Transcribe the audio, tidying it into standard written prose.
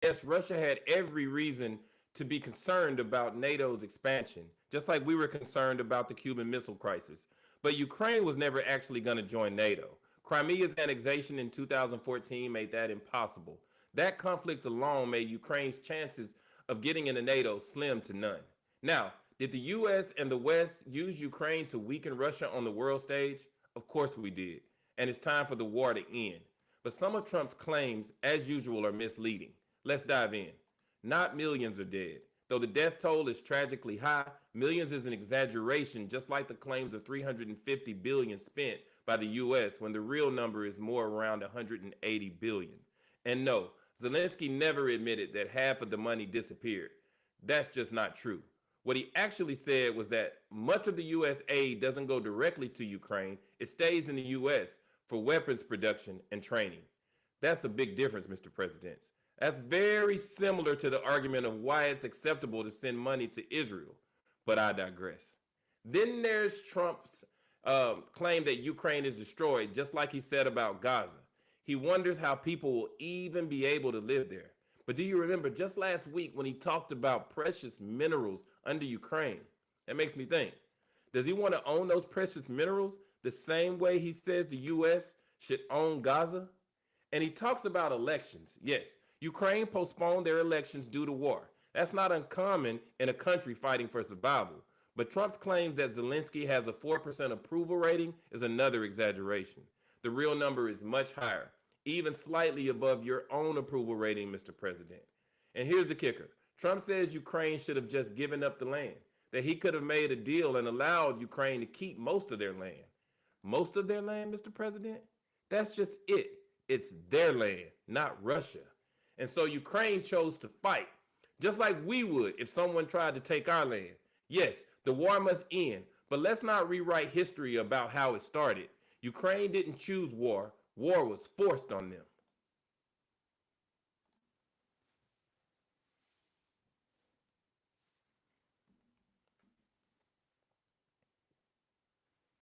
Yes, Russia had every reason to be concerned about NATO's expansion, just like we were concerned about the Cuban Missile Crisis. But Ukraine was never actually going to join NATO. Crimea's annexation in 2014 made that impossible. That conflict alone made Ukraine's chances of getting into NATO slim to none. Now, did the US and the West use Ukraine to weaken Russia on the world stage? Of course we did. And it's time for the war to end. But some of Trump's claims, as usual, are misleading. Let's dive in. Not millions are dead. Though the death toll is tragically high, millions is an exaggeration, just like the claims of 350 billion spent by the US when the real number is more around 180 billion. And no, Zelensky never admitted that half of the money disappeared. That's just not true. What he actually said was that much of the US aid doesn't go directly to Ukraine, it stays in the US for weapons production and training. That's a big difference, Mr. President. That's very similar to the argument of why it's acceptable to send money to Israel. But I digress. Then there's Trump's claim that Ukraine is destroyed, just like he said about Gaza. He wonders how people will even be able to live there. But do you remember just last week when he talked about precious minerals under Ukraine? That makes me think. Does he want to own those precious minerals the same way he says the U.S. should own Gaza? And he talks about elections. Yes, Ukraine postponed their elections due to war. That's not uncommon in a country fighting for survival. But Trump's claims that Zelensky has a 4% approval rating is another exaggeration. The real number is much higher, even slightly above your own approval rating, Mr. President. And here's the kicker. Trump says Ukraine should have just given up the land, that he could have made a deal and allowed Ukraine to keep most of their land. Most of their land, Mr. President? That's just it. It's their land, not Russia. And so Ukraine chose to fight, just like we would if someone tried to take our land. Yes, the war must end, but let's not rewrite history about how it started. Ukraine didn't choose war. War was forced on them.